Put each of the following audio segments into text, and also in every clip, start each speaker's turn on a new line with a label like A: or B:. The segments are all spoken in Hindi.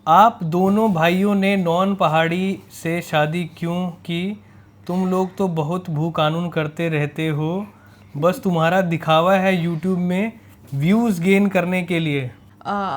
A: आप दोनों भाइयों ने नॉन पहाड़ी से शादी क्यों की? तुम लोग तो बहुत भू कानून करते रहते हो, बस तुम्हारा दिखावा है यूट्यूब में व्यूज़ गेन करने के लिए।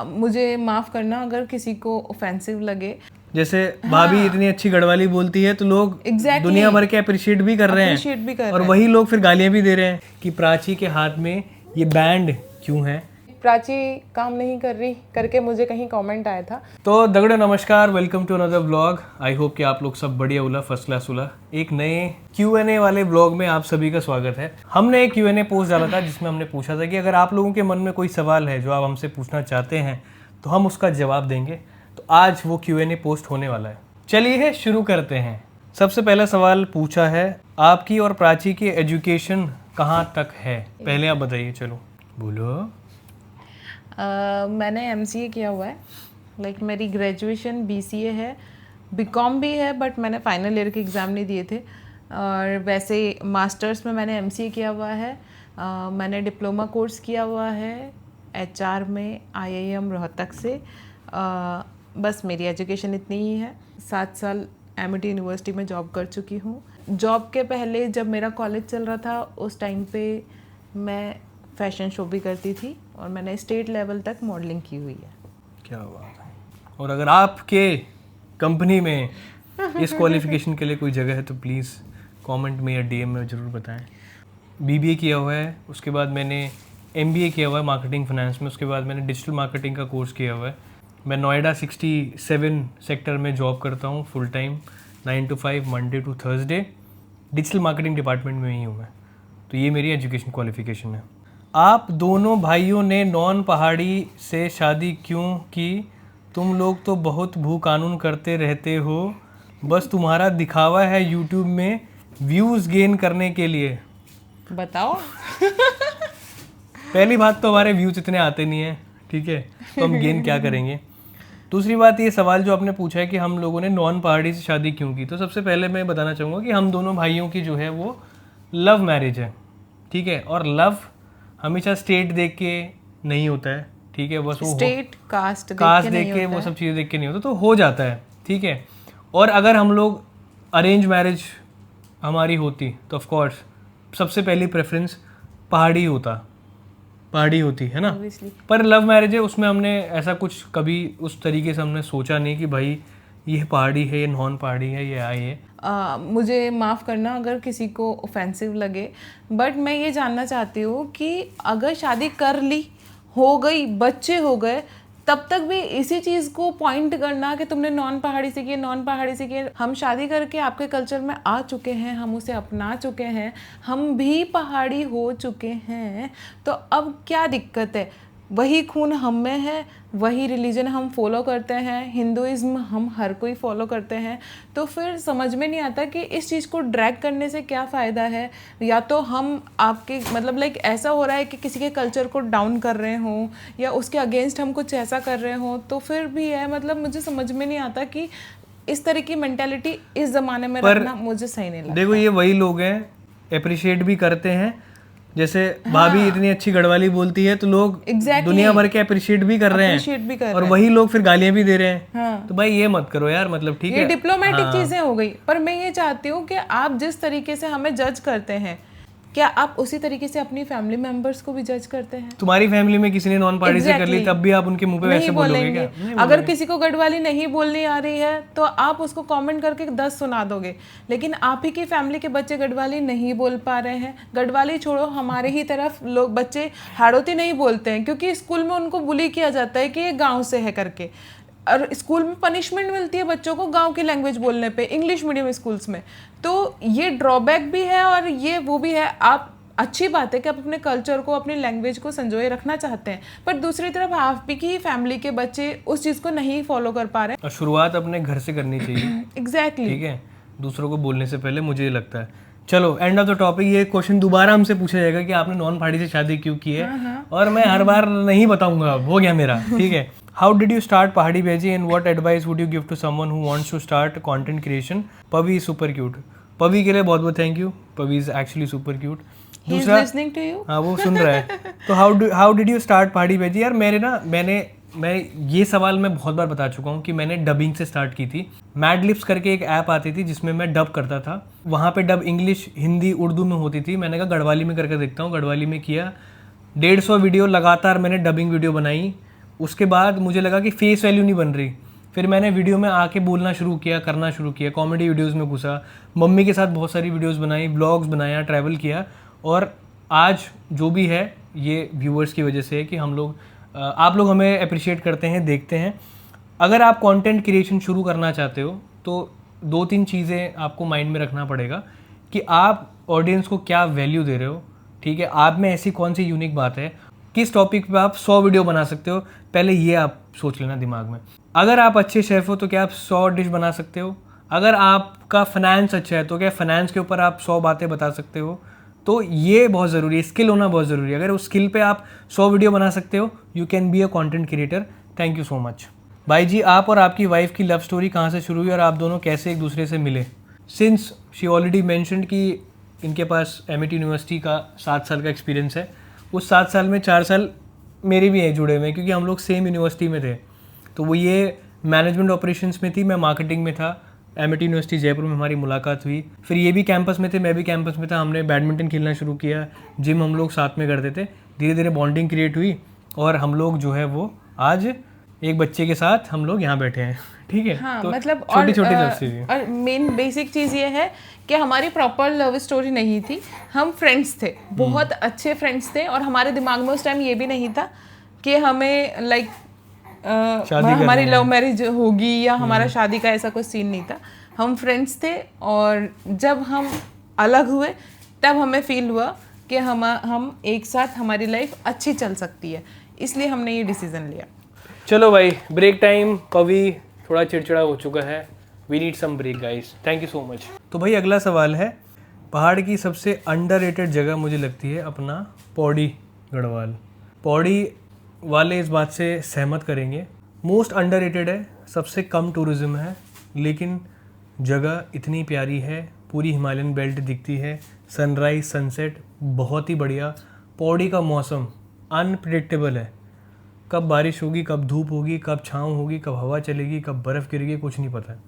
B: मुझे माफ़ करना अगर किसी को ऑफेंसिव लगे।
A: जैसे भाभी इतनी अच्छी गढ़वाली बोलती है तो लोग दुनिया भर के अप्रिशिएट भी कर रहे हैं और वही लोग फिर गालियां भी दे रहे हैं कि प्राची के हाथ में ये बैंड क्यों है।
B: प्राची काम नहीं कर रही करके मुझे कहीं कमेंट आया था।
A: तो दगड़ो नमस्कार, welcome to another vlog. I hope कि आप लोग सब बढ़िया उला, फर्स्ट क्लास उला। एक नए Q&A वाले व्लॉग में आप सभी का स्वागत है। हमने एक Q&A पोस्ट डाला था जिसमें हमने पूछा था कि अगर आप लोगों के मन में कोई सवाल है जो आप हमसे पूछना चाहते हैं तो हम उसका जवाब देंगे। तो आज वो Q&A पोस्ट होने वाला है। चलिए शुरू करते हैं। सबसे पहला सवाल पूछा है, आपकी और प्राची की एजुकेशन कहाँ तक है? पहले आप बताइए। चलो बोलो।
B: मैंने MCA किया हुआ है। मेरी ग्रेजुएशन BCA है, BCom भी है, बट मैंने फाइनल ईयर के एग्ज़ाम नहीं दिए थे। और वैसे मास्टर्स में मैंने MCA किया हुआ है। मैंने डिप्लोमा कोर्स किया हुआ है HR में IIM रोहतक से। बस मेरी एजुकेशन इतनी ही है। 7 साल MIT यूनिवर्सिटी में जॉब कर चुकी हूँ। जॉब के पहले जब मेरा कॉलेज चल रहा था उस टाइम पे मैं फैशन शो भी करती थी और मैंने स्टेट लेवल तक मॉडलिंग की हुई है।
A: क्या बात है। और अगर आपके कंपनी में इस क्वालिफिकेशन के लिए कोई जगह है तो प्लीज़ कमेंट में या DM में ज़रूर बताएं। BBA किया हुआ है, उसके बाद मैंने MBA किया हुआ है मार्केटिंग फाइनेंस में, उसके बाद मैंने डिजिटल मार्केटिंग का कोर्स किया हुआ है। मैं नोएडा 67 सेक्टर में जॉब करता हूँ full time, 9 to 5 Monday to Thursday. Digital marketing department में ही हूँ मैं। तो ये मेरी एजुकेशन क्वालिफिकेशन है। आप दोनों भाइयों ने नॉन पहाड़ी से शादी क्यों की? तुम लोग तो बहुत भू कानून करते रहते हो, बस तुम्हारा दिखावा है यूट्यूब में व्यूज़ गेन करने के लिए।
B: बताओ।
A: पहली बात तो हमारे व्यूज़ इतने आते नहीं हैं, ठीक है, तो हम गेन क्या करेंगे। दूसरी बात, ये सवाल जो आपने पूछा है कि हम लोगों ने नॉन पहाड़ी से शादी क्यों की, तो सबसे पहले मैं बताना चाहूँगा कि हम दोनों भाइयों की जो है वो लव मैरिज है, ठीक है। और लव हमेशा स्टेट देख के नहीं होता है, ठीक है, बस वो
B: स्टेट कास्ट
A: देख के वो सब चीज़ें देख के नहीं होता, तो हो जाता है, ठीक है। और अगर हम लोग अरेंज मैरिज हमारी होती तो ऑफ कोर्स सबसे पहली प्रेफरेंस पहाड़ी होती है ना। पर लव मैरिज है, उसमें हमने ऐसा कुछ कभी उस तरीके से हमने सोचा नहीं कि भाई ये पहाड़ी है, ये नॉन पहाड़ी है, ये है।
B: मुझे माफ़ करना अगर किसी को ऑफेंसिव लगे, बट मैं ये जानना चाहती हूँ कि अगर शादी कर ली, हो गई, बच्चे हो गए, तब तक भी इसी चीज़ को पॉइंट करना कि तुमने नॉन पहाड़ी से किए। हम शादी करके आपके कल्चर में आ चुके हैं, हम उसे अपना चुके हैं, हम भी पहाड़ी हो चुके हैं, तो अब क्या दिक्कत है? वही खून हम में है, वही रिलीजन हम फॉलो करते हैं, हिंदुइज्म हम हर कोई फॉलो करते हैं, तो फिर समझ में नहीं आता कि इस चीज़ को ड्रैग करने से क्या फ़ायदा है। या तो हम आपके ऐसा हो रहा है कि किसी के कल्चर को डाउन कर रहे हों या उसके अगेंस्ट हम कुछ ऐसा कर रहे हों, तो फिर भी है मुझे समझ में नहीं आता कि इस तरह की मेंटालिटी इस ज़माने में रखना मुझे सही नहीं लगता।
A: देखो, ये वही लोग हैं अप्रिशिएट भी करते हैं। जैसे भाभी इतनी अच्छी गढ़वाली बोलती है तो लोग दुनिया भर के अप्रिशिएट भी कर रहे हैं और वही लोग फिर गालियां भी दे रहे हैं। तो भाई ये मत करो यार, ठीक है,
B: ये डिप्लोमेटिक चीजें हो गई। पर मैं ये चाहती हूँ कि आप जिस तरीके से हमें जज करते हैं, क्या आप उसी तरीके से अपनी फैमिली मेंबर्स को भी जज करते हैं?
A: तुम्हारी फैमिली में किसी ने नॉन पहाड़ी से कर ली तब भी आप उनके मुंह पे वैसे बोलोगे क्या?
B: अगर किसी को गढ़वाली नहीं बोलनी आ रही है तो आप उसको कमेंट करके 10 सुना दोगे, लेकिन आप ही की फैमिली के बच्चे गढ़वाली नहीं बोल पा रहे हैं। गढ़वाली छोड़ो, हमारे ही तरफ लोग बच्चे हाड़ौती नहीं बोलते हैं क्योंकि स्कूल में उनको बुली किया जाता है कि ये गाँव से है करके, और स्कूल में पनिशमेंट मिलती है बच्चों को गांव की लैंग्वेज बोलने पे, इंग्लिश मीडियम स्कूल्स में। तो ये ड्रॉबैक भी है और ये वो भी है। आप अच्छी बात है कि आप अपने कल्चर को, अपनी लैंग्वेज को संजोए रखना चाहते हैं, पर दूसरी तरफ आप की फैमिली के बच्चे उस चीज़ को नहीं फॉलो कर पा रहे हैं।
A: शुरुआत अपने घर से करनी चाहिए।
B: एग्जैक्टली,
A: ठीक है, दूसरों को बोलने से पहले, मुझे लगता है। चलो, एंड ऑफ द टॉपिक। ये क्वेश्चन दोबारा हमसे पूछा जाएगा कि आपने नॉन पहाड़ी से शादी क्यों की है, और मैं हर बार नहीं बताऊंगा, हो गया मेरा, ठीक है। How did you start Pahadi भेजी and what advice would you give to someone who wants to start content creation? Pavi is super cute. Pavi के लिए बहुत बहुत thank you. Pavi is actually super cute. दूसरा,
B: लिसनिंग टू यू।
A: हाँ, वो सुन रहा है। तो how did you start Pahadi भेजी? यार मैंने मैं ये सवाल मैं बहुत बार बता चुका हूँ कि मैंने डबिंग से स्टार्ट की थी। मैड लिप्स करके एक ऐप आती थी जिसमें मैं डब करता था। वहाँ पे डब इंग्लिश, हिंदी, उर्दू में होती थी। मैंने कहा गढ़वाली में करके देखता हूँ। गढ़वाली में किया, 150 वीडियो लगातार मैंने डबिंग वीडियो बनाई। उसके बाद मुझे लगा कि फेस वैल्यू नहीं बन रही। फिर मैंने वीडियो में आके बोलना शुरू किया, करना शुरू किया, कॉमेडी वीडियोस में घुसा, मम्मी के साथ बहुत सारी वीडियोस बनाई, ब्लॉग्स बनाया, ट्रैवल किया। और आज जो भी है ये व्यूअर्स की वजह से है कि हम लोग, आप लोग हमें अप्रिशिएट करते हैं, देखते हैं। अगर आप कंटेंट क्रिएशन शुरू करना चाहते हो तो 2-3 चीज़ें आपको माइंड में रखना पड़ेगा कि आप ऑडियंस को क्या वैल्यू दे रहे हो। ठीक है, आप में ऐसी कौन सी यूनिक बात है, किस टॉपिक पे आप 100 वीडियो बना सकते हो, पहले ये आप सोच लेना दिमाग में। अगर आप अच्छे शेफ़ हो तो क्या आप 100 डिश बना सकते हो। अगर आपका फाइनेंस अच्छा है तो क्या फाइनेंस के ऊपर आप 100 बातें बता सकते हो। तो ये बहुत ज़रूरी है, स्किल होना बहुत ज़रूरी है। अगर उस स्किल पे आप 100 वीडियो बना सकते हो, you can be a content creator. Thank you so much. भाई जी, आप और आपकी वाइफ की लव स्टोरी कहाँ से शुरू हुई और आप दोनों कैसे एक दूसरे से मिले? सिंस शी ऑलरेडी मैंशनड कि इनके पास एमिटी यूनिवर्सिटी का 7 साल का एक्सपीरियंस है। उस 7 साल में 4 साल मेरे भी हैं जुड़े हुए, क्योंकि हम लोग सेम यूनिवर्सिटी में थे। तो वो ये मैनेजमेंट ऑपरेशंस में थी, मैं मार्केटिंग में था। एमिटी यूनिवर्सिटी जयपुर में हमारी मुलाकात हुई। फिर ये भी कैंपस में थे, मैं भी कैंपस में था। हमने बैडमिंटन खेलना शुरू किया, जिम हम लोग साथ में करते थे। धीरे धीरे बॉन्डिंग क्रिएट हुई और हम लोग जो है वो आज एक बच्चे के साथ हम लोग यहाँ बैठे हैं। ठीक है,
B: हाँ,
A: तो
B: मतलब
A: छोटी छोटी लव स्टोरी।
B: और मेन बेसिक चीज़ ये है कि हमारी प्रॉपर लव स्टोरी नहीं थी। हम फ्रेंड्स थे, बहुत अच्छे फ्रेंड्स थे। और हमारे दिमाग में उस टाइम ये भी नहीं था कि हमें लाइक हमारी लव मैरिज होगी या हमारा शादी का ऐसा कोई सीन नहीं था। हम फ्रेंड्स थे और जब हम अलग हुए तब हमें फील हुआ कि हम एक साथ, हमारी लाइफ अच्छी चल सकती है, इसलिए हमने ये डिसीजन लिया।
A: चलो भाई, ब्रेक टाइम। पवी थोड़ा चिड़चिड़ा हो चुका है, we need some break guys. Thank you so much. तो भाई अगला सवाल है, पहाड़ की सबसे अंडररेटेड जगह मुझे लगती है अपना पौड़ी गढ़वाल। पौड़ी वाले इस बात से सहमत करेंगे, मोस्ट अंडररेटेड है, सबसे कम टूरिज्म है, लेकिन जगह इतनी प्यारी है। पूरी हिमालयन बेल्ट दिखती है, सनराइज सनसेट बहुत ही बढ़िया। पौड़ी का मौसम अनप्रिडिक्टेबल है, कब बारिश होगी, कब धूप होगी, कब छाँव होगी, कब हवा चलेगी, कब बर्फ़ गिरेगी, कुछ नहीं पता है।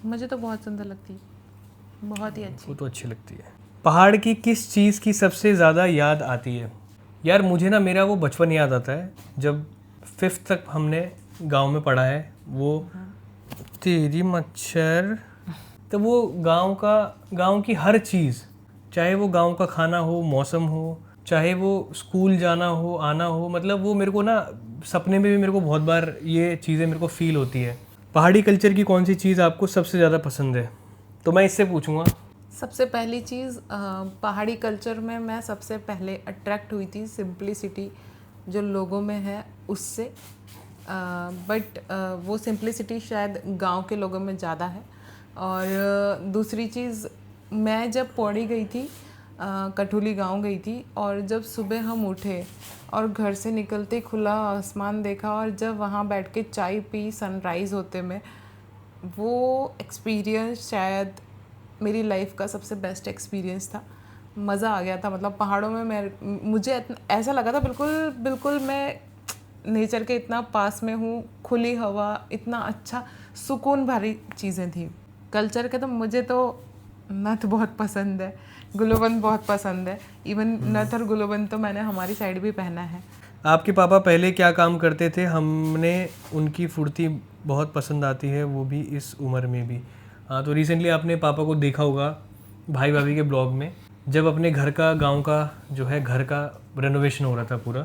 B: मुझे तो बहुत सुंदर लगती है, बहुत ही अच्छी।
A: वो तो अच्छी लगती है। पहाड़ की किस चीज़ की सबसे ज़्यादा याद आती है? यार मुझे ना मेरा वो बचपन याद आता है, जब 5th तक हमने गांव में पढ़ा है। वो तेरी मच्छर, तो वो गांव की हर चीज़, चाहे वो गांव का खाना हो, मौसम हो, चाहे वो स्कूल जाना हो, आना हो, मतलब वो मेरे को ना सपने में भी मेरे को बहुत बार ये चीज़ें मेरे को फील होती है। पहाड़ी कल्चर की कौन सी चीज़ आपको सबसे ज़्यादा पसंद है? तो मैं इससे पूछूंगा।
B: सबसे पहली चीज़, पहाड़ी कल्चर में मैं सबसे पहले अट्रैक्ट हुई थी सिंप्लिसिटी जो लोगों में है उससे। बट वो सिंप्लिसिटी शायद गांव के लोगों में ज़्यादा है। और दूसरी चीज़, मैं जब पौड़ी गई थी, कठुली गांव गई थी, और जब सुबह हम उठे और घर से निकलते खुला आसमान देखा और जब वहाँ बैठ के चाय पी सनराइज़ होते में, वो एक्सपीरियंस शायद मेरी लाइफ का सबसे बेस्ट एक्सपीरियंस था। मज़ा आ गया था। मतलब पहाड़ों में मुझे ऐसा लगा था बिल्कुल मैं नेचर के इतना पास में हूँ, खुली हवा, इतना अच्छा सुकून भरी चीज़ें थी। कल्चर के तो मुझे तो नथ बहुत पसंद है, गुलोबंद बहुत पसंद है। इवन नथ और गुलोबंद तो मैंने हमारी साइड भी पहना है।
A: आपके पापा पहले क्या काम करते थे? हमने उनकी फुर्ती बहुत पसंद आती है, वो भी इस उम्र में भी। हाँ, तो रिसेंटली आपने पापा को देखा होगा भाई भाभी के ब्लॉग में, जब अपने घर का, गांव का जो है घर का रेनोवेशन हो रहा था पूरा।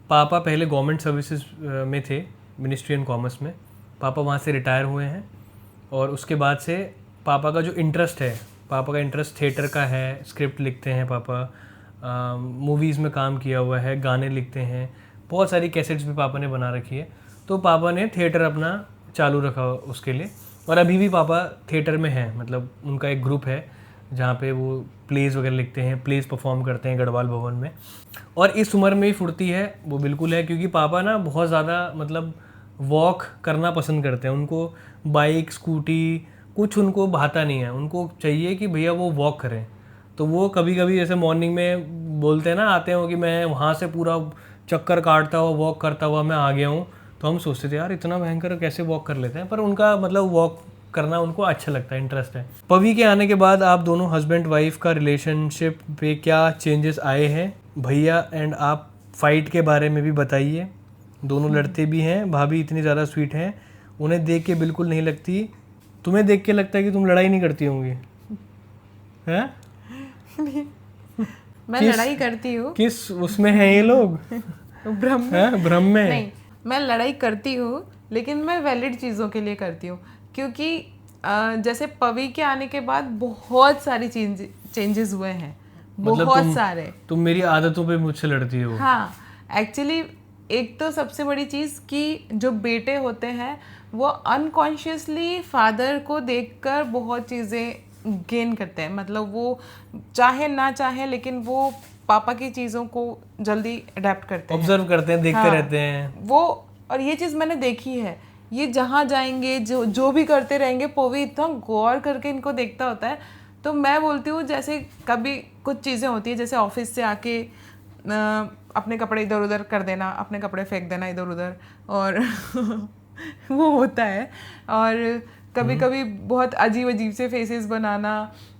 A: पापा पहले गवर्नमेंट सर्विसेज में थे, मिनिस्ट्री एंड कॉमर्स में। पापा वहाँ से रिटायर हुए हैं और उसके बाद से पापा का जो इंटरेस्ट है, पापा का इंटरेस्ट थिएटर का है। स्क्रिप्ट लिखते हैं पापा, मूवीज़ में काम किया हुआ है, गाने लिखते हैं, बहुत सारी कैसेट्स भी पापा ने बना रखी है। तो पापा ने थिएटर अपना चालू रखा उसके लिए, और अभी भी पापा थिएटर में हैं। मतलब उनका एक ग्रुप है जहाँ पे वो प्लेज़ वगैरह लिखते हैं, प्लेज़ परफॉर्म करते हैं गढ़वाल भवन में। और इस उम्र में ही फुर्ती है वो बिल्कुल है, क्योंकि पापा ना बहुत ज़्यादा मतलब वॉक करना पसंद करते हैं। उनको बाइक, स्कूटी कुछ उनको भाता नहीं है, उनको चाहिए कि भैया वो वॉक करें। तो वो कभी कभी जैसे मॉर्निंग में बोलते हैं ना, आते हो कि मैं वहाँ से पूरा चक्कर काटता हुआ, वॉक करता हुआ मैं आ गया हूँ, तो हम सोचते थे यार इतना भयंकर कैसे वॉक कर लेते हैं, पर उनका मतलब वॉक करना उनको अच्छा लगता है, इंटरेस्ट है। पवी के आने के बाद आप दोनों हस्बैंड वाइफ का रिलेशनशिप पे क्या चेंजेस आए हैं भैया, एंड आप फाइट के बारे में भी बताइए। दोनों लड़ते भी हैं, भाभी इतनी ज़्यादा स्वीट हैं, उन्हें देख के बिल्कुल नहीं लगती। तुम्हें देख के लगता है कि तुम लड़ाई नहीं करती होंगी, हैं?
B: मैं लड़ाई करती हूँ।
A: किस उसमें हैं ये लोग?
B: भ्रम
A: हैं? भ्रम में?
B: नहीं, मैं लड़ाई करती हूँ लेकिन मैं वैलिड चीज़ों के लिए करती हूँ, क्योंकि जैसे पवी के आने के बाद बहुत सारी चेंजेस हुए हैं,
A: मतलब
B: बहुत सारे।
A: तुम मेरी आदतों पे मुझसे लड़ती हो?
B: हाँ, एक्चुअली एक तो सबसे बड़ी चीज़ कि जो बेटे होते हैं वो अनकॉन्शियसली फादर को देखकर बहुत चीज़ें गेन करते हैं, मतलब वो चाहे ना चाहे लेकिन वो पापा की चीज़ों को जल्दी अडेप्ट करते हैं,
A: ऑब्जर्व करते हैं, देखते
B: हाँ,
A: रहते हैं
B: वो। और ये चीज़ मैंने देखी है, ये जहाँ जाएंगे जो भी करते रहेंगे, पवी इतना गौर करके इनको देखता होता है। तो मैं बोलती हूँ जैसे कभी कुछ चीज़ें होती है, जैसे ऑफिस से आके अपने कपड़े इधर उधर कर देना, अपने कपड़े फेंक देना इधर उधर, और वो होता है। और कभी कभी बहुत अजीब अजीब से फेसेस बनाना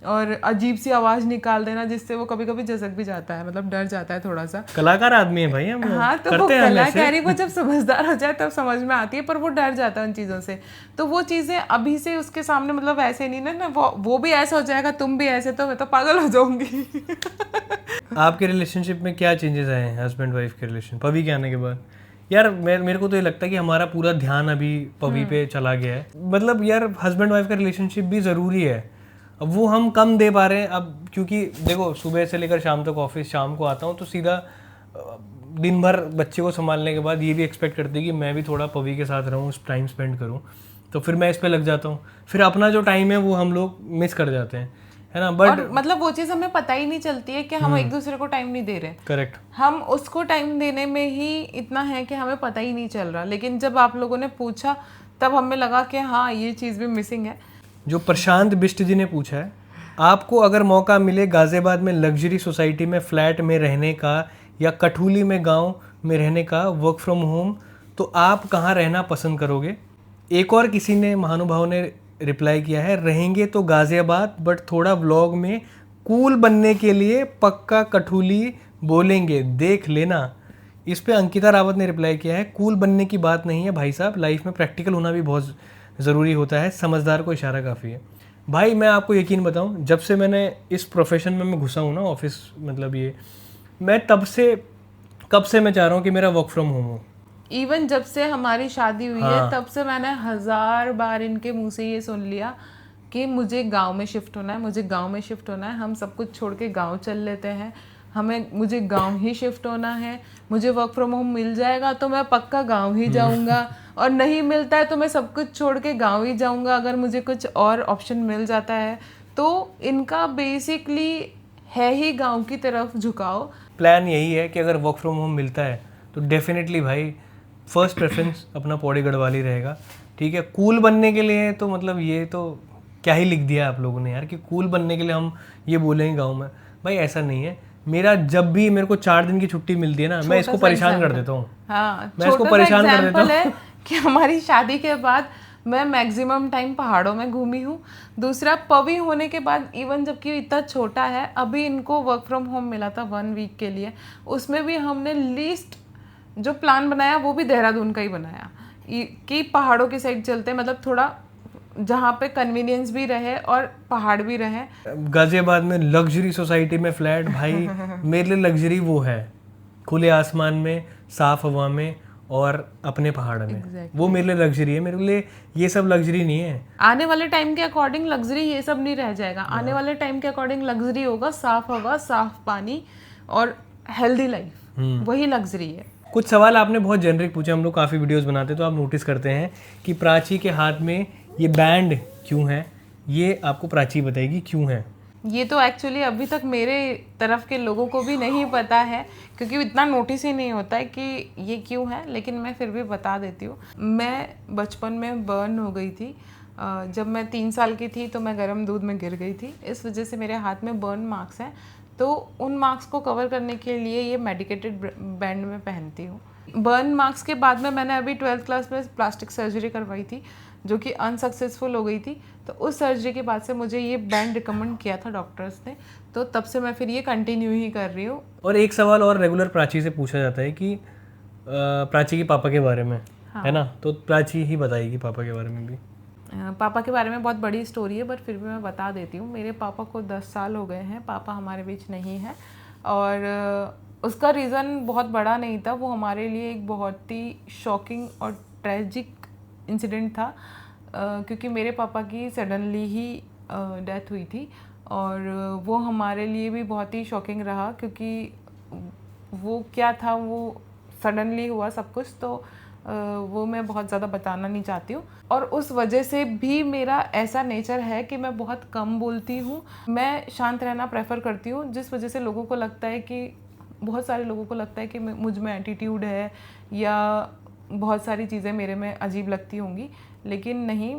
B: और अजीब सी आवाज़ निकाल देना, जिससे वो कभी कभी झसक भी जाता है, मतलब डर जाता है थोड़ा सा।
A: कलाकार आदमी है भाई हम लोग।
B: हाँ, तो वो कलाकारी वो जब समझदार हो जाए तब समझ में आती है, पर वो डर जाता है उन चीज़ों से। तो वो चीज़ें अभी से उसके सामने मतलब ऐसे नहीं ना, वो भी ऐसा हो जाएगा, तुम भी ऐसे, तो मैं तो पागल हो जाऊंगी।
A: आपके रिलेशनशिप में क्या चेंजेस आए हैं हस्बैंड वाइफ के रिलेशन पवी के आने के बाद? यार मेरे को तो ये लगता है कि हमारा पूरा ध्यान अभी पवी पे चला गया है। मतलब यार हस्बैंड वाइफ का रिलेशनशिप भी ज़रूरी है, अब वो हम कम दे पा रहे हैं अब, क्योंकि देखो सुबह से लेकर शाम तक ऑफिस, शाम को आता हूँ तो सीधा दिन भर बच्चे को संभालने के बाद ये भी एक्सपेक्ट करती है कि मैं भी थोड़ा पवी के साथ रहूँ, टाइम स्पेंड करूँ, तो फिर मैं इस पर लग जाता हूँ, फिर अपना जो टाइम है वो हम लोग मिस कर जाते हैं, है ना। बट
B: मतलब वो चीज़ हमें पता ही नहीं चलती है कि हम एक दूसरे को टाइम नहीं दे रहे।
A: करेक्ट,
B: हम उसको टाइम देने में ही इतना है कि हमें पता ही नहीं चल रहा, लेकिन जब आप लोगों ने पूछा तब हमें लगा कि हाँ ये चीज़ भी मिसिंग है।
A: जो प्रशांत बिष्ट जी ने पूछा है, आपको अगर मौका मिले गाजियाबाद में लग्जरी सोसाइटी में फ्लैट में रहने का या कठुली में गांव में रहने का, वर्क फ्रॉम होम, तो आप कहाँ रहना पसंद करोगे? एक और किसी ने, महानुभाव ने रिप्लाई किया है, रहेंगे तो गाजियाबाद बट थोड़ा व्लॉग में कूल बनने के लिए पक्का कठुली बोलेंगे, देख लेना। इस पे अंकिता रावत ने रिप्लाई किया है, कूल बनने की बात नहीं है भाई साहब, लाइफ में प्रैक्टिकल होना भी बहुत ज़रूरी होता है, समझदार को इशारा काफ़ी है। भाई मैं आपको यकीन बताऊं, जब से मैंने इस प्रोफेशन में मैं घुसा हूँ ना, ऑफिस मतलब ये, मैं कब से मैं चाह रहा हूँ कि मेरा वर्क फ्रॉम होम हो।
B: इवन जब से हमारी शादी हुई है तब से मैंने 1000 बार इनके मुंह से ये सुन लिया कि मुझे गांव में शिफ्ट होना है, मुझे गांव में शिफ्ट होना है, हम सब कुछ छोड़ के गांव चल लेते हैं, मुझे गांव ही शिफ्ट होना है, मुझे वर्क फ्रॉम होम मिल जाएगा तो मैं पक्का गांव ही जाऊंगा, और नहीं मिलता है तो मैं सब कुछ छोड़ के गांव ही जाऊंगा अगर मुझे कुछ और ऑप्शन मिल जाता है। तो इनका बेसिकली है ही गांव की तरफ झुकाव।
A: प्लान यही है कि अगर वर्क फ्रॉम होम मिलता है तो डेफिनेटली भाई फर्स्ट प्रेफरेंस अपना पौड़ी गढ़वाल ही रहेगा, ठीक है। कूल बनने के लिए तो मतलब ये तो क्या ही लिख दिया आप लोगों ने यार, कि कूल बनने के लिए हम ये बोलेंगे गाँव में। भाई ऐसा नहीं है, मेरा जब भी मेरे को 4 दिन की छुट्टी मिलती है ना, मैं इसको परेशान कर देता हूँ।
B: हाँ,
A: मैं इसको परेशान कर देता हूँ
B: है कि हमारी शादी के बाद मैं मैक्सिमम टाइम पहाड़ों में घूमी हूँ। दूसरा, पवी होने के बाद इवन जबकि इतना छोटा है, अभी इनको वर्क फ्रॉम होम मिला था 1 वीक के लिए, उसमें भी हमने लीस्ट जो प्लान बनाया वो भी देहरादून का ही बनाया कि पहाड़ों की साइड चलते हैं, मतलब थोड़ा जहाँ पे कन्वीनियंस भी रहे और पहाड़ भी रहे।
A: गाजियाबाद में लग्जरी सोसाइटी में फ्लैट, भाई मेरे लिए लग्जरी वो है खुले आसमान में, साफ हवा में और अपने पहाड़ में, वो मेरे लिए लग्जरी है। मेरे लिए ये सब लग्जरी नहीं है।
B: आने वाले टाइम के अकॉर्डिंग लग्जरी ये सब नहीं रह जाएगा, आने वाले टाइम के अकॉर्डिंग लग्जरी होगा साफ हवा, साफ पानी और हेल्दी लाइफ, वही लग्जरी है।
A: कुछ सवाल आपने बहुत जेनरिक पूछे, हम लोग काफ़ी वीडियोस बनाते हैं तो आप नोटिस करते हैं कि प्राची के हाथ में ये बैंड क्यों है, ये आपको प्राची बताएगी क्यों है।
B: ये तो एक्चुअली अभी तक मेरे तरफ के लोगों को भी नहीं पता है, क्योंकि इतना नोटिस ही नहीं होता है कि ये क्यों है, लेकिन मैं फिर भी बता देती हूँ। मैं बचपन में बर्न हो गई थी, जब मैं 3 साल की थी तो मैं गर्म दूध में गिर गई थी, इस वजह से मेरे हाथ में बर्न मार्क्स हैं। तो उन मार्क्स को कवर करने के लिए ये मेडिकेटेड बैंड में पहनती हूँ। बर्न मार्क्स के बाद में मैंने अभी 12th क्लास में प्लास्टिक सर्जरी करवाई थी जो कि अनसक्सेसफुल हो गई थी। तो उस सर्जरी के बाद से मुझे ये बैंड रिकमेंड किया था डॉक्टर्स ने, तो तब से मैं फिर ये कंटिन्यू ही कर रही हूँ।
A: और एक सवाल और रेगुलर प्राची से पूछा जाता है कि प्राची के पापा के बारे में, है ना, तो प्राची ही बताएगी पापा के बारे में भी।
B: पापा के बारे में बहुत बड़ी स्टोरी है, बट फिर भी मैं बता देती हूँ। मेरे पापा को 10 साल हो गए हैं, पापा हमारे बीच नहीं है, और उसका रीज़न बहुत बड़ा नहीं था। वो हमारे लिए एक बहुत ही शॉकिंग और ट्रेजिक इंसिडेंट था, क्योंकि मेरे पापा की सडनली ही डेथ हुई थी, और वो हमारे लिए भी बहुत ही शॉकिंग रहा, क्योंकि वो क्या था, वो सडनली हुआ सब कुछ, तो वो मैं बहुत ज़्यादा बताना नहीं चाहती हूँ। और उस वजह से भी मेरा ऐसा नेचर है कि मैं बहुत कम बोलती हूँ, मैं शांत रहना प्रेफर करती हूँ, जिस वजह से लोगों को लगता है कि, बहुत सारे लोगों को लगता है कि मुझ में एटीट्यूड है या बहुत सारी चीज़ें मेरे में अजीब लगती होंगी, लेकिन नहीं।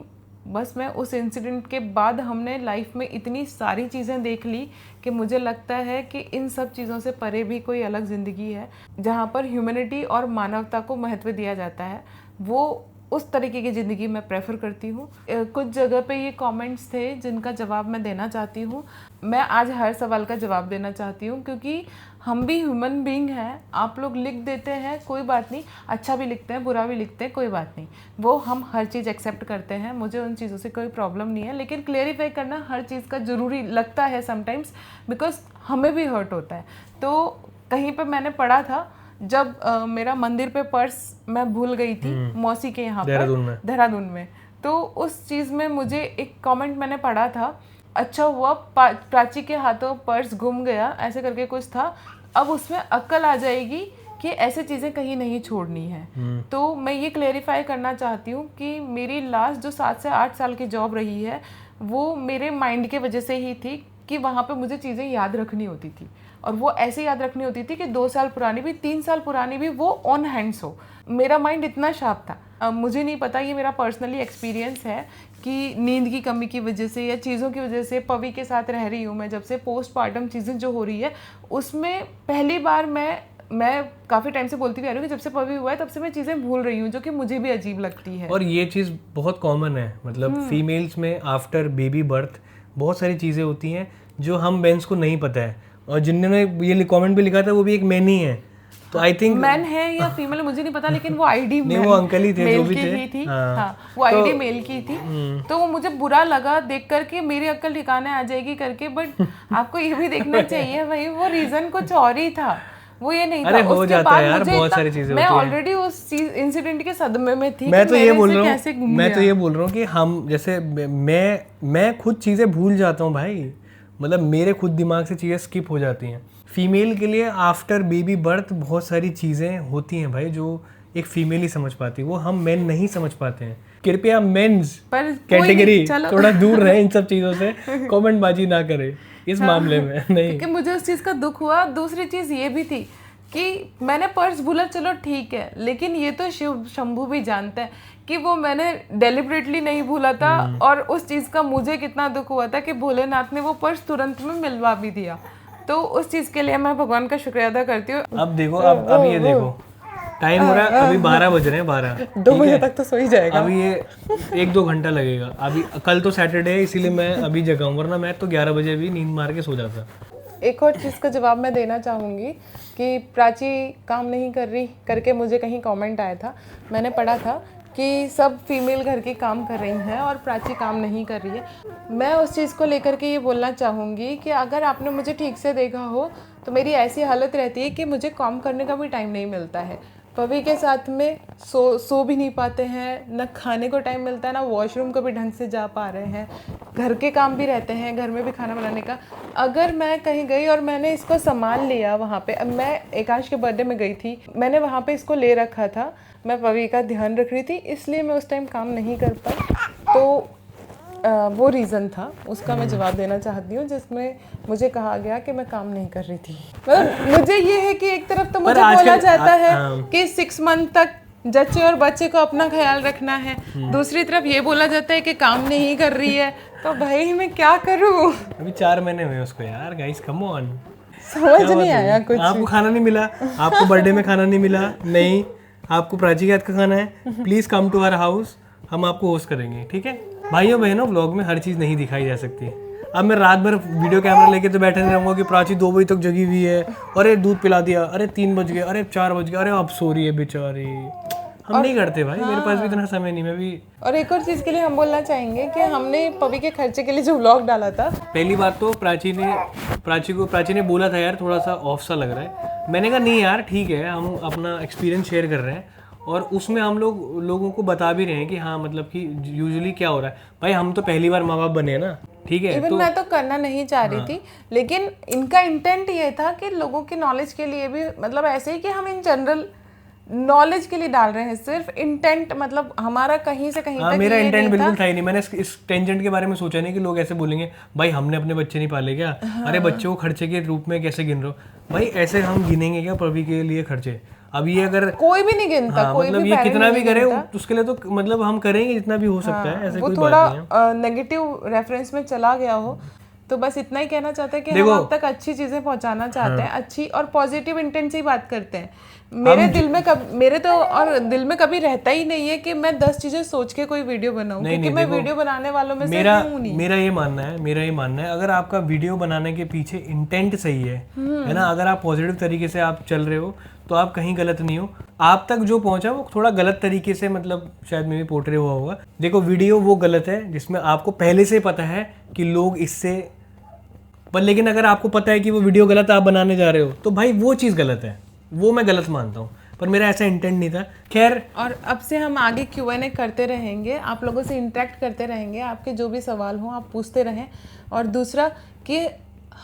B: बस मैं उस इंसिडेंट के बाद हमने लाइफ में इतनी सारी चीज़ें देख ली कि मुझे लगता है कि इन सब चीज़ों से परे भी कोई अलग ज़िंदगी है, जहाँ पर ह्यूमैनिटी और मानवता को महत्व दिया जाता है। वो उस तरीके की ज़िंदगी मैं प्रेफर करती हूँ। कुछ जगह पे ये कमेंट्स थे जिनका जवाब मैं देना चाहती हूँ। मैं आज हर सवाल का जवाब देना चाहती हूँ, क्योंकि हम भी ह्यूमन बीइंग हैं। आप लोग लिख देते हैं, कोई बात नहीं, अच्छा भी लिखते हैं, बुरा भी लिखते हैं, कोई बात नहीं, वो हम हर चीज़ एक्सेप्ट करते हैं, मुझे उन चीज़ों से कोई प्रॉब्लम नहीं है। लेकिन क्लेरिफाई करना हर चीज़ का ज़रूरी लगता है समटाइम्स, बिकॉज हमें भी हर्ट होता है। तो कहीं पर मैंने पढ़ा था, जब मेरा मंदिर पे पर्स मैं भूल गई थी मौसी के यहाँ पर देहरादून में, तो उस चीज़ में मुझे एक कमेंट मैंने पढ़ा था, अच्छा हुआ प्राची के हाथों पर्स गुम गया, ऐसे करके कुछ था। अब उसमें अक्ल आ जाएगी कि ऐसे चीज़ें कहीं नहीं छोड़नी है। तो मैं ये क्लेरिफाई करना चाहती हूँ कि मेरी लास्ट जो 7 से 8 साल की जॉब रही है, वो मेरे माइंड के वजह से ही थी कि वहाँ पे मुझे चीज़ें याद रखनी होती थी, और वो ऐसे याद रखनी होती थी कि 2 साल पुरानी भी, 3 साल पुरानी भी, वो ऑन हैंड्स हो। मेरा माइंड इतना शार्प था। मुझे नहीं पता, ये मेरा पर्सनली एक्सपीरियंस है कि नींद की कमी की वजह से या चीज़ों की वजह से, पवी के साथ रह रही हूँ मैं जब से, पोस्टमार्टम चीज़ें जो हो रही है, उसमें पहली बार मैं काफ़ी टाइम से बोलती भी आ रही हूँ कि जब से पवी हुआ है तब से मैं चीज़ें भूल रही हूँ, जो कि मुझे भी अजीब लगती है।
A: और ये चीज़ बहुत कॉमन है, मतलब फीमेल्स में आफ्टर बेबी बर्थ बहुत सारी चीज़ें होती हैं जो हम मेंस को नहीं पता है, और जिन्होंने ये कमेंट भी लिखा था वो भी एक मैन ही है। तो आई थिंक
B: मैन है या फीमेल मुझे नहीं पता, लेकिन वो आईडी
A: नहीं, वो अंकल ही थे जो भी थे,
B: थी। हाँ, वो आईडी मेल की थी। तो वो मुझे बुरा लगा देख करके, मेरी अक्ल ठिकाने आ जाएगी करके, बट आपको ये भी देखना चाहिए भाई, वो रीजन कुछ और ही था, वो ये नहीं था। उसके बाद यार, बहुत सारी चीजें मैं ऑलरेडी उस इंसिडेंट के सदमे में थी।
A: मैं तो ये बोल रहा हूँ कि हम जैसे मैं खुद चीजें भूल जाता हूँ भाई, मतलब मेरे खुद दिमाग से चीजें स्किप हो जाती हैं। फीमेल के लिए आफ्टर बेबी बर्थ बहुत सारी चीजें होती हैं भाई, जो एक फीमेल ही समझ पाती है, वो हम मेन नहीं समझ पाते हैं। कृपया मेंस कैटेगरी थोड़ा दूर रहे इन सब चीजों से, कमेंट बाजी ना करे इस मामले में। नहीं,
B: क्योंकि मुझे उस चीज़ का दुख हुआ। दूसरी चीज़ ये भी थी कि मैंने पर्स भूला, चलो ठीक है, लेकिन ये तो शिव शंभू भी जानते हैं कि वो मैंने डेलिबरेटली नहीं भूला था, और उस चीज़ का मुझे कितना दुख हुआ था कि भोलेनाथ ने वो पर्स तुरंत में मिलवा भी दिया। तो उस चीज़ के लिए मैं भगवान का शुक्रिया अदा करती हूँ।
A: अब देखो, अब ये देखो टाइम हो रहा है, अभी 12 बज रहे हैं, 12
B: 2 बजे तक तो सो ही जाएगा।
A: अभी ये 1-2 घंटा लगेगा। अभी कल तो सैटरडे है, इसीलिए मैं अभी जगाऊँ, वरना मैं तो 11 बजे भी नींद मार के सो जाता।
B: एक और चीज़ का जवाब मैं देना चाहूँगी कि प्राची काम नहीं कर रही करके मुझे कहीं कमेंट आया था, मैंने पढ़ा था कि सब फीमेल घर के काम कर रही हैं और प्राची काम नहीं कर रही है। मैं उस चीज़ को लेकर के ये बोलना चाहूँगी कि अगर आपने मुझे ठीक से देखा हो तो मेरी ऐसी हालत रहती है कि मुझे काम करने का भी टाइम नहीं मिलता है। पवी के साथ में सो भी नहीं पाते हैं, न खाने को टाइम मिलता है, ना वॉशरूम को भी ढंग से जा पा रहे हैं, घर के काम भी रहते हैं, घर में भी खाना बनाने का। अगर मैं कहीं गई और मैंने इसको संभाल लिया, वहाँ पे अब मैं एकांश के बर्थडे में गई थी, मैंने वहाँ पे इसको ले रखा था, मैं पवी का ध्यान रख रही थी, इसलिए मैं उस टाइम काम नहीं कर पाई। तो वो रीज़न था, उसका मैं जवाब देना चाहती हूँ, जिसमें मुझे कहा गया कि मैं काम नहीं कर रही थी। मतलब मुझे ये है कि एक तरफ तो मुझे बोला जाता है कि 6 मंथ तक जच्चे और बच्चे को अपना ख्याल रखना है, दूसरी तरफ ये बोला जाता है कि काम नहीं कर रही है, तो भाई मैं क्या करूँ।
A: अभी 4 महीने हुए उसको यार, गाइस कम ऑन।
B: समझ नहीं आया कुछ।
A: आपको खाना नहीं मिला, आपको बर्थडे में खाना नहीं मिला, नहीं आपको प्राची के हाथ का खाना है, please come to our house, हम आपको होस्ट करेंगे, ठीक है। भाइयों बहनों, व्लॉग में हर चीज़ नहीं दिखाई जा सकती। अब मैं रात भर वीडियो कैमरा लेके तो बैठे नहीं रहूँगा कि प्राची 2 बजे तक जगी हुई है, अरे दूध पिला दिया, अरे 3 बज गए, अरे 4 बज गए, अरे अब सो रही है बेचारी। हम नहीं करते भाई, मेरे पास भी इतना समय नहीं, मैं भी।
B: और एक और चीज़ के लिए हम बोलना चाहेंगे कि हमने पवी के खर्चे के लिए जो व्लॉग डाला था,
A: पहली बात तो प्राची ने बोला था यार थोड़ा सा ऑफ सा लग रहा है। मैंने कहा नहीं यार ठीक है, हम अपना एक्सपीरियंस शेयर कर रहे हैं और उसमें हम लोगों को बता भी रहे हैं कि हाँ मतलब कि यूजुअली क्या हो रहा है। भाई हम तो पहली बार माँ बाप बने हैं ना, ठीक है।
B: इवन मैं तो करना नहीं चाह रही थी, लेकिन इनका इंटेंट ये था कि लोगों की नॉलेज के लिए भी, मतलब ऐसे ही कि हम इन जनरल नॉलेज के लिए डाल रहे हैं, सिर्फ इंटेंट मतलब हमारा कहीं से कहीं तक
A: मेरा
B: ये
A: इंटेंट
B: नहीं
A: बिल्कुल
B: था।
A: था ही नहीं। मैंने इस टेंजेंट के बारे में सोचा नहीं कि लोग ऐसे बोलेंगे भाई हमने अपने बच्चे नहीं पाले क्या, अरे बच्चों को खर्चे के रूप में कैसे गिन रहे हो। भाई ऐसे हम गिनेंगे क्या पवी के लिए खर्चे? अब ये अगर
B: कोई भी नहीं गिनता,
A: हाँ,
B: कोई
A: मतलब
B: भी
A: ये
B: parent
A: कितना भी
B: नहीं
A: करे
B: गिनता।
A: उसके लिए तो मतलब हम करेंगे जितना भी हो सकता है, ऐसे
B: वो
A: कोई
B: थोड़ा
A: बात नहीं है।
B: नेगेटिव रेफरेंस में चला गया हो, तो बस इतना ही कहना चाहते हैं कि हम आप तक अच्छी चीजें पहुंचाना चाहते हैं, अच्छी और पॉजिटिव इंटेंट से ही बात करते हैं। मेरे दिल में कभी रहता ही नहीं है कि मैं 10 चीजें सोच के कोई वीडियो बनाऊं, क्योंकि मैं वीडियो बनाने वालों में से हूं नहीं।
A: मेरा ये मानना है अगर आपका वीडियो बनाने के पीछे इंटेंट सही है ना, अगर आप पॉजिटिव तरीके से आप चल रहे हो तो आप कहीं गलत नहीं हो। आप तक जो पहुंचा वो थोड़ा गलत तरीके से मतलब शायद में भी पोर्ट्रे हुआ होगा। देखो वीडियो वो गलत है जिसमें आपको पहले से पता है कि लोग इससे, पर लेकिन अगर आपको पता है कि वो वीडियो गलत आप बनाने जा रहे हो तो भाई वो चीज़ गलत है, वो मैं गलत मानता हूँ। पर मेरा ऐसा इंटेंट नहीं था। खैर,
B: और अब से हम आगे Q&A करते रहेंगे, आप लोगों से इंटरेक्ट करते रहेंगे, आपके जो भी सवाल हों आप पूछते रहें। और दूसरा कि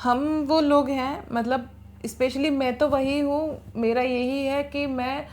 B: हम वो लोग हैं, मतलब स्पेशली मैं तो वही हूँ, मेरा यही है कि मैं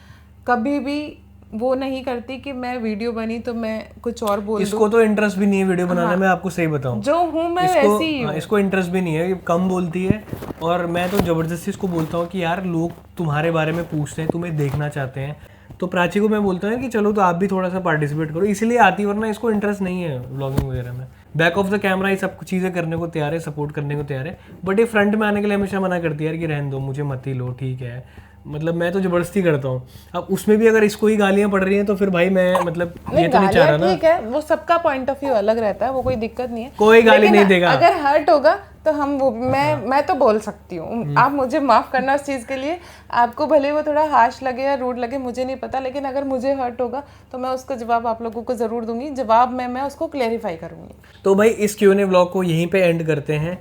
B: कभी भी वो नहीं करती कि मैं वीडियो बनी तो मैं कुछ और बोल दूं।
A: इसको तो इंटरेस्ट भी नहीं है वीडियो बनाने में, आपको सही बताऊं,
B: जो हूँ मैं वैसी ही हूँ।
A: इसको इंटरेस्ट भी नहीं है, ये कम बोलती है। और मैं तो जबरदस्ती इसको बोलता हूँ कि यार लोग तुम्हारे बारे में पूछते हैं, तुम्हें देखना चाहते हैं, तो प्राची को मैं बोलता हूँ कि चलो तो आप भी थोड़ा सा पार्टिसिपेट करो, इसलिए आती, वरना इसको इंटरेस्ट नहीं है व्लॉगिंग वगैरह में। बैक ऑफ द कैमरा ये सब चीज़ें करने को तैयार है, सपोर्ट करने को तैयार है, बट ये फ्रंट में आने के लिए हमेशा मना करती है यार कि रहने दो, मुझे मत ही लो, ठीक है। मतलब मैं तो जबरदस्ती करता हूँ। अब उसमें भी अगर इसको ही गालियाँ पड़ रही हैं तो फिर भाई मैं मतलब ये तो नहीं चाह रहा ना।
B: ठीक है, वो सबका पॉइंट ऑफ व्यू अलग रहता है, वो कोई दिक्कत नहीं है,
A: कोई गाली नहीं देगा।
B: अगर हर्ट होगा तो हम वो मैं तो बोल सकती हूँ, आप मुझे माफ करना उस चीज़ के लिए। आपको भले वो थोड़ा हार्श लगे या रूड लगे मुझे नहीं पता, लेकिन अगर मुझे हर्ट होगा तो मैं उसका जवाब आप लोगों को ज़रूर दूंगी, जवाब में मैं उसको क्लेरिफाई करूँगी।
A: तो भाई इस Q&A व्लॉग को यहीं पे एंड करते हैं।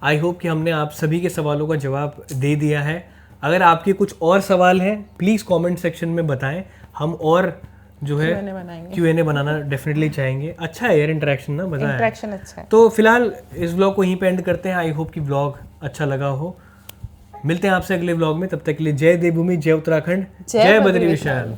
A: आई होप कि हमने आप सभी के सवालों का जवाब दे दिया है। अगर आपके कुछ और सवाल हैं प्लीज़ कमेंट सेक्शन में बताएं, हम और जो है Q&A बनाना डेफिनेटली चाहेंगे। अच्छा है यार इंटरेक्शन ना, मजा है,
B: इंटरेक्शन अच्छा है।
A: तो फिलहाल इस व्लॉग को यहीं पे एंड करते हैं। आई होप कि व्लॉग अच्छा लगा हो। मिलते हैं आपसे अगले व्लॉग में, तब तक के लिए जय देवभूमि, जय उत्तराखंड, जय बद्री विशाल।